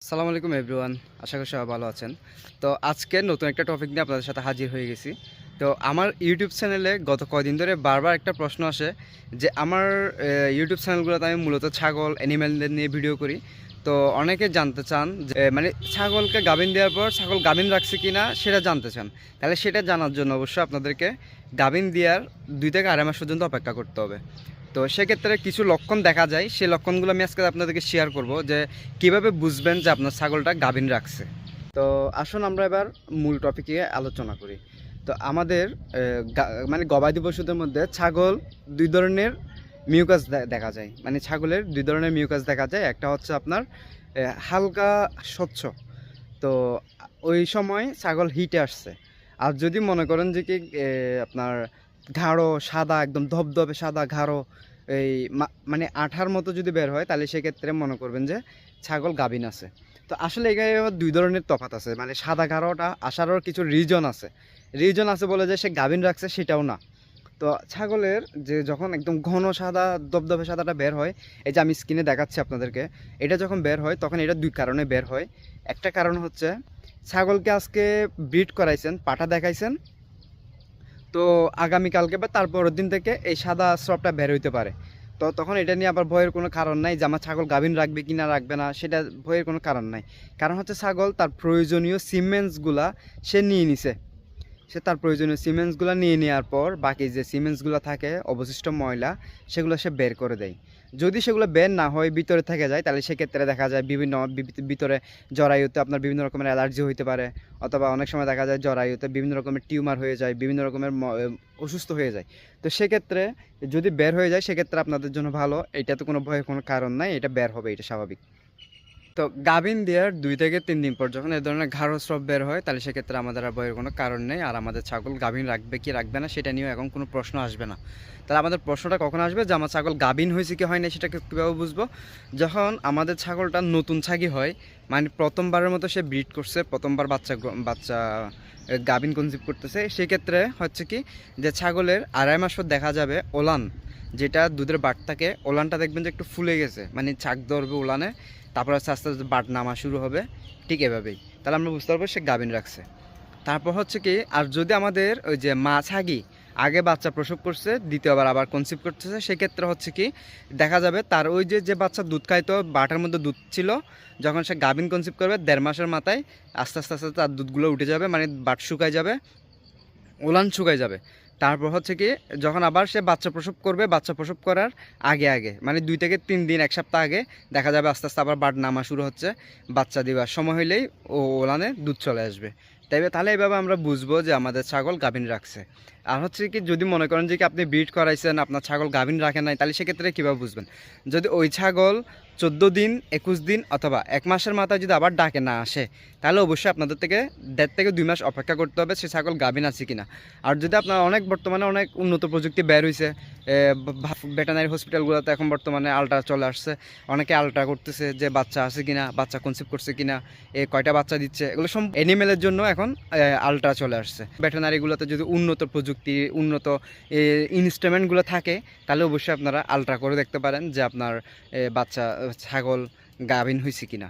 আসসালামু আলাইকুম এভরিওয়ান, আশা করি সবাই ভালো আছেন। তো আজকে নতুন একটা টপিক নিয়ে আপনাদের সাথে হাজির হয়ে গেছি। তো আমার ইউটিউব চ্যানেলে গত কয়দিন ধরে বারবার একটা প্রশ্ন আসে যে আমার ইউটিউব চ্যানেলগুলোতে আমি মূলত ছাগল অ্যানিম্যালদের নিয়ে ভিডিও করি। তো অনেকে জানতে চান যে মানে ছাগলকে গাভিন দেওয়ার পর ছাগল গাভিন রাখছে কি না সেটা জানতে চান। তাহলে সেটা জানার জন্য অবশ্যই আপনাদেরকে গাভিন দেওয়ার 2 থেকে 2.5 মাস পর্যন্ত অপেক্ষা করতে হবে। তো সেক্ষেত্রে কিছু লক্ষণ দেখা যায়, সেই লক্ষণগুলো আমি আজকে আপনাদেরকে শেয়ার করব যে কিভাবে বুঝবেন যে আপনার ছাগলটা গাভিন রাখছে। তো আসুন আমরা এবার মূল টপিকে আলোচনা করি। তো আমাদের মানে গবাদি পশুদের মধ্যে ছাগল 2 ধরনের মিউকাস দেখা যায়, মানে ছাগলের 2 ধরনের মিউকাস দেখা যায়। একটা হচ্ছে আপনার হালকা স্বচ্ছ, তো ওই সময় ছাগল হিটে আসছে। আর যদি মনে করেন যে কি আপনার গাঢ় সাদা, একদম ধবধবে সাদা গাঢ় এই মানে আঠার মতো যদি বের হয়, তাহলে সেক্ষেত্রে মনে করবেন যে ছাগল গাভিন আছে। তো আসলে এখানে 2 ধরনের তফাৎ আছে, মানে সাদা গাঢ়টা আসারও কিছু রিজন আছে বলে যে সে গাভিন রাখছে সেটাও না। তো ছাগলের যে যখন একদম ঘন সাদা দবদবে সাদাটা বের হয়, এই যে আমি স্ক্রিনে দেখাচ্ছি আপনাদেরকে, এটা যখন বের হয় তখন এটা 2 কারণে বের হয়। একটা কারণ হচ্ছে ছাগলকে আজকে ব্রিড করাইছেন, পাঠা দেখাইছেন, তো আগামীকালকে বা তারপরের দিন থেকে এই সাদা স্রবটা বের হইতে পারে। তো তখন এটা নিয়ে আবার ভয়ের কোনো কারণ নাই যে আমার ছাগল গাভিন রাখবে কি না রাখবে না, সেটা ভয়ের কোনো কারণ নাই। কারণ হচ্ছে ছাগল তার প্রয়োজনীয় সিমেন্টসগুলা সে নিয়ে নিছে। সে তার প্রয়োজনীয় সিমেন্টসগুলো নিয়ে নেওয়ার পর বাকি যে সিমেন্টসগুলো থাকে, অবশিষ্ট ময়লা, সেগুলো সে বের করে দেয়। যদি সেগুলো বের না হয়, ভিতরে থেকে যায়, তাহলে সেক্ষেত্রে দেখা যায় বিভিন্ন ভিতরে জরায়ুতে আপনার বিভিন্ন রকমের অ্যালার্জি হইতে পারে, অথবা অনেক সময় দেখা যায় জরায়ুতে বিভিন্ন রকমের টিউমার হয়ে যায়, বিভিন্ন রকমের অসুস্থ হয়ে যায়। তো সেক্ষেত্রে যদি বের হয়ে যায় সেক্ষেত্রে আপনাদের জন্য ভালো, এটা তো কোনো ভয়ের কোনো কারণ নাই, এটা বের হবে, এটা স্বাভাবিক। তো গাভিন দেওয়ার 2 থেকে 3 দিন পর যখন এ ধরনের গাঢ় স্রাব বের হয়, তাহলে সেক্ষেত্রে আমাদের আর ভয়ের কোনো কারণ নেই। আর আমাদের ছাগল গাভিন রাখবে কি রাখবে না সেটা নিয়েও এখন কোনো প্রশ্ন আসবে না। তাহলে আমাদের প্রশ্নটা কখন আসবে যে আমার ছাগল গাভিন হয়েছে কি হয় না, সেটাকে কীভাবে বুঝবো? যখন আমাদের ছাগলটা নতুন ছাগি হয়, মানে প্রথমবারের মতো সে ব্রিড করছে, প্রথমবার বাচ্চা বাচ্চা গাভিন কনসিভ করতেছে, সেক্ষেত্রে হচ্ছে কি যে ছাগলের 2.5 মাস পর দেখা যাবে ওলান, যেটা দুধের বাট থাকে, ওলানটা দেখবেন যে একটু ফুলে গেছে, মানে ছাক ধরবে ওলানে, তারপর আস্তে আস্তে বাট নামা শুরু হবে, ঠিক এভাবেই। তাহলে আমরা বুঝতে পারবো সে গাভিন রাখছে। তারপর হচ্ছে কি, আর যদি আমাদের ওই যে মা ছাগি আগে বাচ্চা প্রসব করছে, দ্বিতীয়বার আবার কনসিভ করতেছে, সেক্ষেত্রে হচ্ছে কি দেখা যাবে তার ওই যে বাচ্চা দুধ খাইতো, বাটার মধ্যে দুধ ছিল, যখন সে গাভিন কনসিভ করবে 1.5 মাসের মাথায় আস্তে আস্তে আস্তে তার দুধগুলো উঠে যাবে, মানে বাট শুকায় যাবে, ওলান শুকায় যাবে। তারপর হচ্ছে কি যখন আবার সে বাচ্চা প্রসব করবে, বাচ্চা প্রসব করার আগে আগে মানে 2 থেকে 3 দিন, 1 সপ্তাহ আগে দেখা যাবে আস্তে আস্তে আবার বাট নামা শুরু হচ্ছে, বাচ্চা দেওয়ার সময় হইলেই ওলানে দুধ চলে আসবে। তাহলে এইভাবে আমরা বুঝবো যে আমাদের ছাগল গাভিন রাখছে। আর হচ্ছে কি যদি মনে করেন যে কি আপনি ব্রিড করাইছেন, আপনার ছাগল গাভিন রাখেন নাই, তাহলে সেক্ষেত্রে কীভাবে বুঝবেন? যদি ওই ছাগল 14 দিন, 21 দিন অথবা 1 মাসের মাথায় যদি আবার ডাকে না আসে, তাহলে অবশ্যই আপনাদের থেকে 1.5 থেকে 2 মাস অপেক্ষা করতে হবে সে ছাগল গাভিন আছে কিনা। আর যদি আপনার বর্তমানে অনেক উন্নত প্রযুক্তি বের হয়েছে, ভেটেনারি হসপিটালগুলোতে এখন বর্তমানে আলট্রা চলে আসছে, অনেকে আলট্রা করতেছে যে বাচ্চা আছে কিনা, বাচ্চা কনসিভ করছে কিনা, কয়টা বাচ্চা দিচ্ছে, এগুলো সব অ্যানিমেলের জন্য এখন আলট্রা চলে আসছে। ভেটেনারিগুলোতে যদি উন্নত প্রযুক্তি, উন্নত ইনস্ট্রুমেন্টগুলো থাকে, তাহলে অবশ্যই আপনারা আলট্রা করে দেখতে পারেন যে আপনার বাচ্চা ছাগল গাভিন হয়েছে কিনা।